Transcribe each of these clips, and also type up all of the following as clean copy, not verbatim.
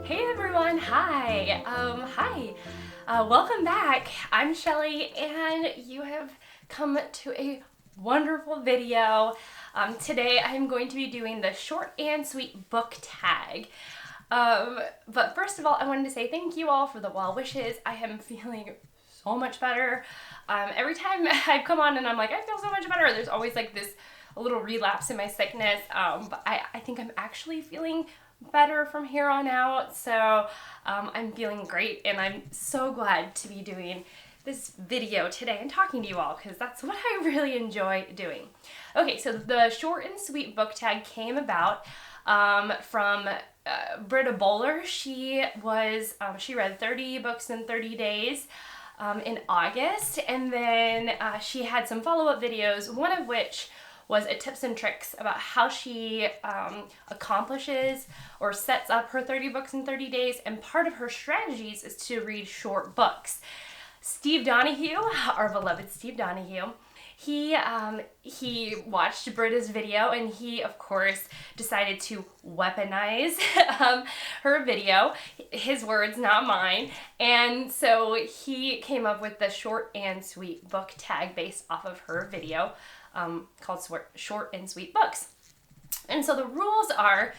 Hey everyone, hi. Welcome back. I'm Shelly and you have come to a wonderful video. Today I'm going to be doing the short and sweet book tag. But first of all, I wanted to say thank you all for the well wishes. I am feeling so much better. Every time I come on and I'm like, I feel so much better, there's always like a little relapse in my sickness. But I think I'm actually feeling better from here on out, so I'm feeling great and I'm so glad to be doing this video today and talking to you all because that's what I really enjoy doing. Okay, so the short and sweet book tag came about from Britta Bowler. She read 30 books in 30 days in August, and then she had some follow-up videos, one of which was a tips and tricks about how she accomplishes or sets up her 30 books in 30 days, and part of her strategies is to read short books. Steve Donahue, our beloved Steve Donahue, he watched Britta's video and he, of course, decided to weaponize her video, his words, not mine, and so he came up with the short and sweet book tag based off of her video. Called Short and Sweet Books. And so the rules are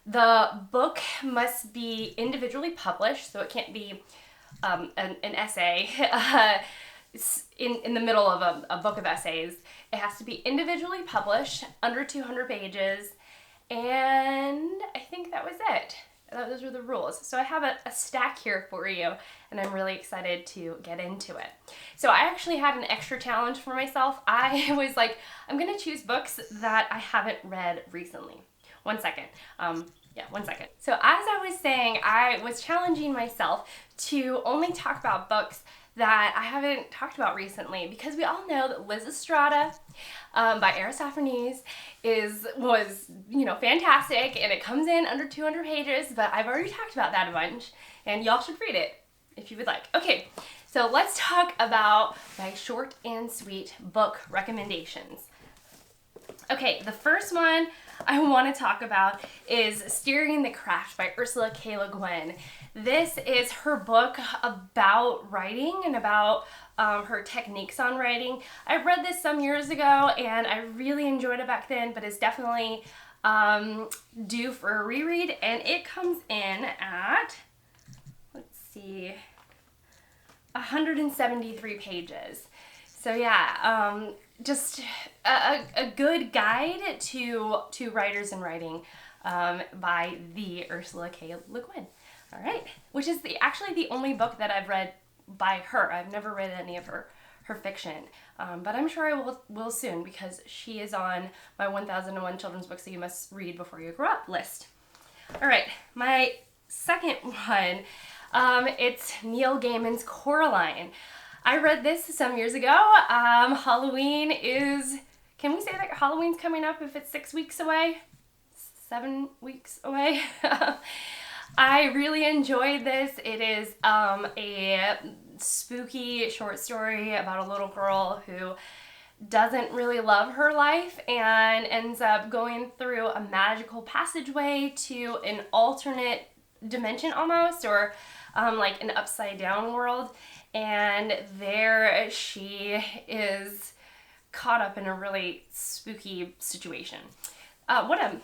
the book must be individually published, so it can't be an essay in the middle of a book of essays. It has to be individually published, under 200 pages, and I think that was it. Those were the rules. So I have a stack here for you, and I'm really excited to get into it. So I actually had an extra challenge for myself. I was like, I'm gonna choose books that I haven't read recently. One second. So as I was saying, I was challenging myself to only talk about books that I haven't talked about recently, because we all know that Lysistrata by Aristophanes was fantastic, and it comes in under 200 pages, but I've already talked about that a bunch, and y'all should read it if you would like. Okay, so let's talk about my short and sweet book recommendations. Okay, the first one I want to talk about is Steering the Craft by Ursula K. Le Guin. This is her book about writing and about her techniques on writing. I read this some years ago and I really enjoyed it back then, but it's definitely due for a reread, and it comes in at, 173 pages. So yeah, just a good guide to writers and writing by the Ursula K. Le Guin. All right, which is actually the only book that I've read by her. I've never read any of her fiction, but I'm sure I will soon, because she is on my 1001 children's books that you must read before you grow up list. All right, my second one, it's Neil Gaiman's Coraline. I read this some years ago. Halloween is, can we say that Halloween's coming up if it's 6 weeks away? 7 weeks away? I really enjoyed this. It is a spooky short story about a little girl who doesn't really love her life and ends up going through a magical passageway to an alternate dimension almost, or like an upside down world, and there she is caught up in a really spooky situation. What a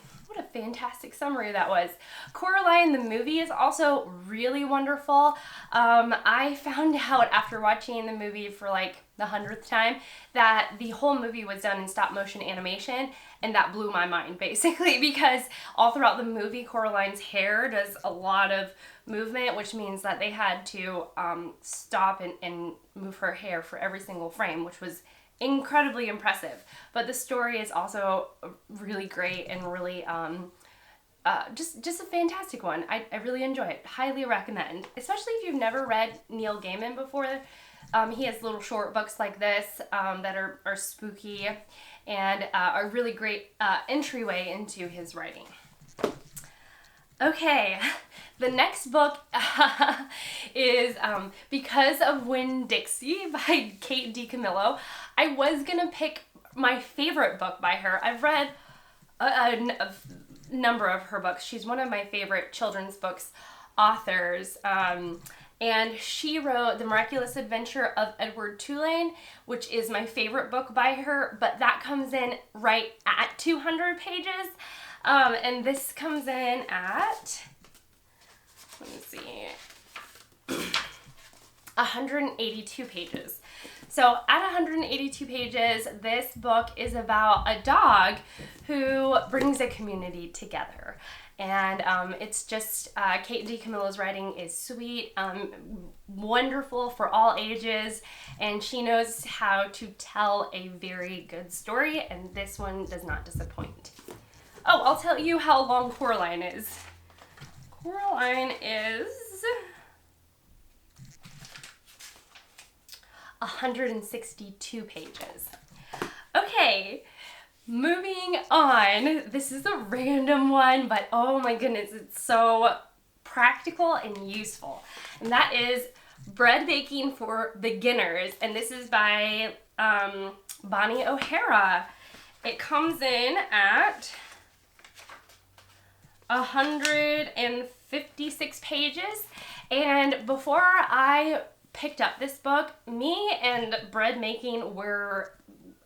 fantastic summary that was. Coraline, the movie, is also really wonderful. I found out after watching the movie for like the 100th time that the whole movie was done in stop motion animation, and that blew my mind basically, because all throughout the movie Coraline's hair does a lot of movement, which means that they had to stop and move her hair for every single frame, which was incredibly impressive. But the story is also really great and really just a fantastic one. I really enjoy it. Highly recommend, especially if you've never read Neil Gaiman before. He has little short books like this that are spooky and a really great entryway into his writing. Okay, the next book is Because of Winn-Dixie by Kate DiCamillo. I was going to pick my favorite book by her. I've read a number of her books. She's one of my favorite children's books authors. And she wrote The Miraculous Adventure of Edward Tulane, which is my favorite book by her, but that comes in right at 200 pages. And this comes in at, let me see, 182 pages. So at 182 pages, this book is about a dog who brings a community together. And it's just, Kate DiCamillo's writing is sweet, wonderful for all ages, and she knows how to tell a very good story, and this one does not disappoint. Oh, I'll tell you how long Coraline is. Coraline is 162 pages. Okay, moving on. This is a random one, but oh my goodness, it's so practical and useful. And that is Bread Baking for Beginners. And this is by Bonnie O'Hara. It comes in at 156 pages. And before I picked up this book, me and bread making were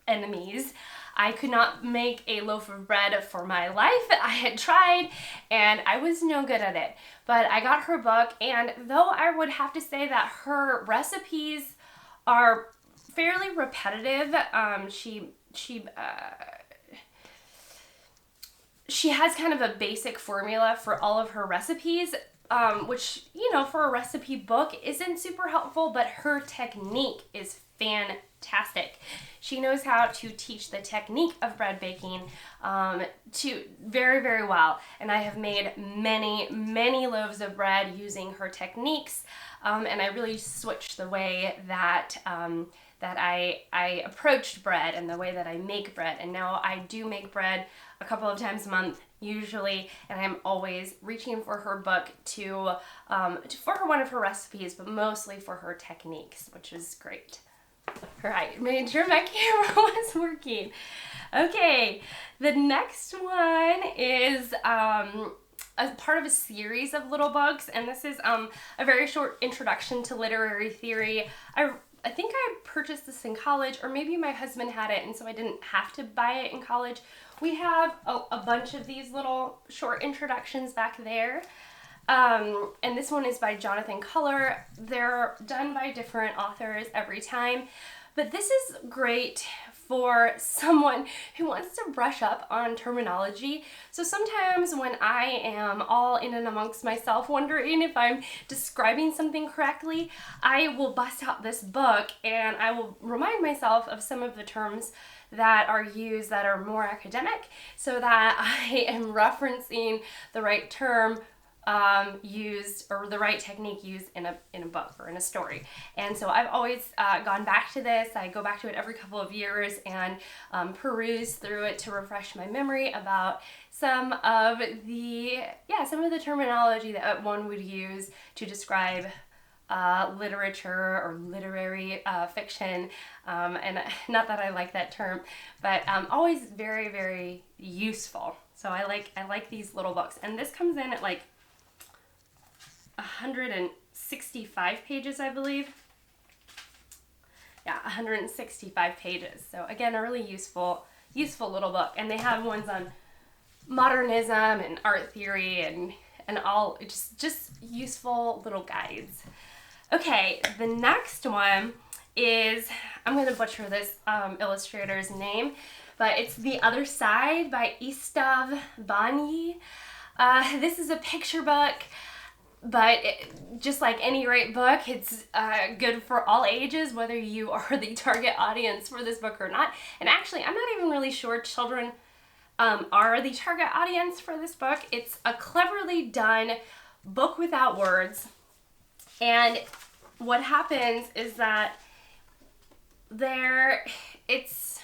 enemies. I could not make a loaf of bread for my life. I had tried and I was no good at it. But I got her book, and though I would have to say that her recipes are fairly repetitive, she has kind of a basic formula for all of her recipes, which, you know, for a recipe book isn't super helpful, but her technique is fantastic. She knows how to teach the technique of bread baking to very, very well. And I have made many, many loaves of bread using her techniques, and I really switched the way that I approached bread and the way that I make bread. And now I do make bread a couple of times a month usually, and I'm always reaching for her book for one of her recipes, but mostly for her techniques, which is great. All right, made sure my camera was working. Okay, the next one is a part of a series of little books, and this is a very short introduction to literary theory. I think I purchased this in college, or maybe my husband had it, and so I didn't have to buy it in college. We have a bunch of these little short introductions back there. And this one is by Jonathan Culler. They're done by different authors every time, but this is great for someone who wants to brush up on terminology. So sometimes when I am all in and amongst myself wondering if I'm describing something correctly, I will bust out this book and I will remind myself of some of the terms that are used that are more academic, so that I am referencing the right term used, or the right technique used in a book or in a story. And so I've always gone back to this. I go back to it every couple of years and peruse through it to refresh my memory about some of the terminology that one would use to describe literature or literary fiction, and not that I like that term, but always very, very useful. So I like these little books, and this comes in at like 165 pages, I believe. Yeah, 165 pages. So again, a really useful little book. And they have ones on modernism and art theory and all just useful little guides. Okay, the next one is, I'm going to butcher this illustrator's name, but it's The Other Side by Istvan Banyai. This is a picture book, but just like any great book, it's good for all ages, whether you are the target audience for this book or not. And actually, I'm not even really sure children are the target audience for this book. It's a cleverly done book without words. And what happens is that there is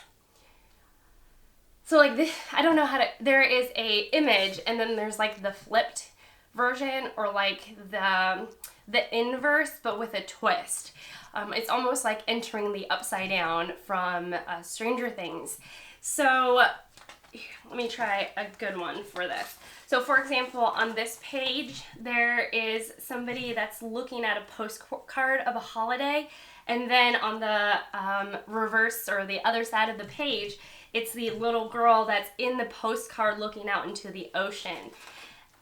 a image, and then there's like the flipped version, or like the inverse, but with a twist. It's almost like entering the upside down from Stranger Things. So let me try a good one for this. So for example, on this page, there is somebody that's looking at a postcard of a holiday, and then on the reverse or the other side of the page, it's the little girl that's in the postcard looking out into the ocean.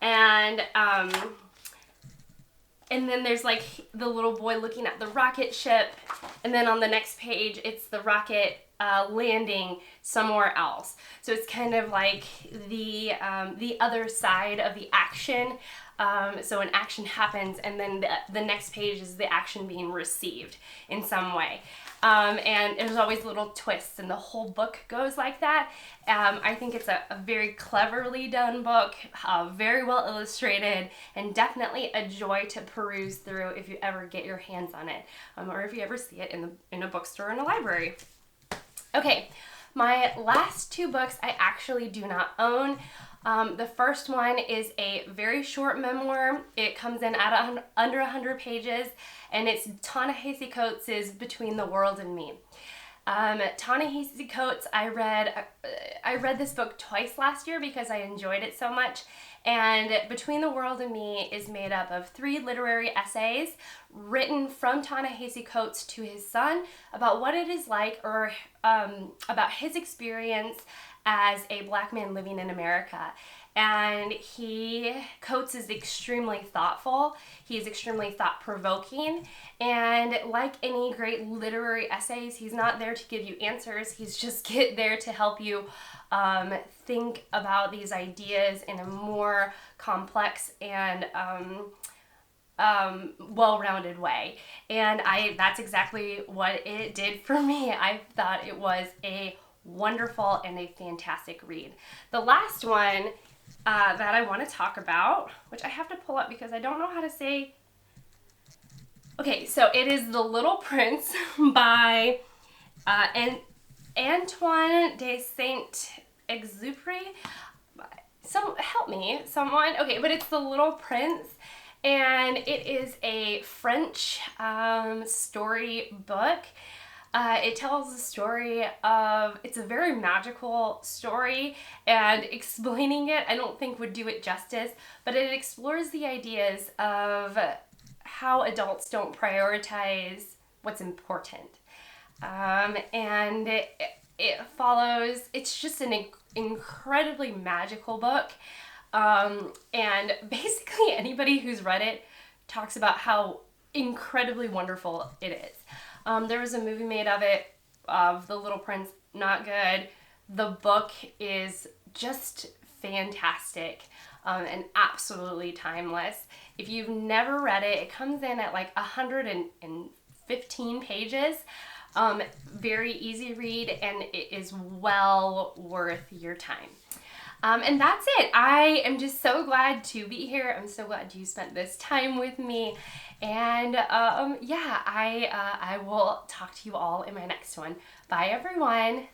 And then there's like the little boy looking at the rocket ship, and then on the next page, it's the rocket landing somewhere else. So it's kind of like the other side of the action. So an action happens, and then the next page is the action being received in some way. And there's always little twists, and the whole book goes like that. I think it's a very cleverly done book, very well illustrated, and definitely a joy to peruse through if you ever get your hands on it, or if you ever see it in a bookstore or in a library. Okay, my last two books I actually do not own. The first one is a very short memoir. It comes in at under 100 pages, and it's Ta-Nehisi Coates' Between the World and Me. Ta-Nehisi Coates, I read this book twice last year because I enjoyed it so much. And Between the World and Me is made up of 3 literary essays written from Ta-Nehisi Coates to his son about what it is like, or about his experience as a black man living in America. And Coates is extremely thoughtful. He's extremely thought-provoking. And like any great literary essays, he's not there to give you answers. He's just there to help you think about these ideas in a more complex and well-rounded way. And that's exactly what it did for me. I thought it was a wonderful and a fantastic read. The last one that I want to talk about, which I have to pull up because I don't know how to say. Okay, so it is The Little Prince by Antoine de Saint-Exupéry. Help me, someone. Okay, but it's The Little Prince, and it is a French story book. It tells the story of, it's a very magical story, and explaining it I don't think would do it justice, but it explores the ideas of how adults don't prioritize what's important. And it follows, it's just an incredibly magical book, and basically anybody who's read it talks about how incredibly wonderful it is. There was a movie made of it, of The Little Prince, not good. The book is just fantastic, and absolutely timeless. If you've never read it, it comes in at like 115 pages. Very easy read, and it is well worth your time. And that's it. I am just so glad to be here. I'm so glad you spent this time with me. And yeah, I will talk to you all in my next one. Bye, everyone.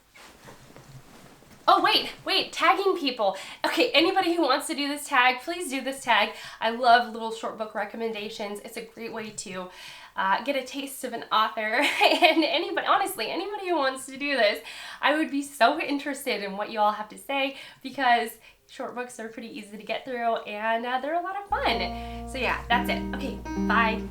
Oh, wait, tagging people. Okay, anybody who wants to do this tag, please do this tag. I love little short book recommendations. It's a great way to get a taste of an author. And honestly, anybody who wants to do this, I would be so interested in what you all have to say, because short books are pretty easy to get through, and they're a lot of fun. So yeah, that's it. Okay, bye.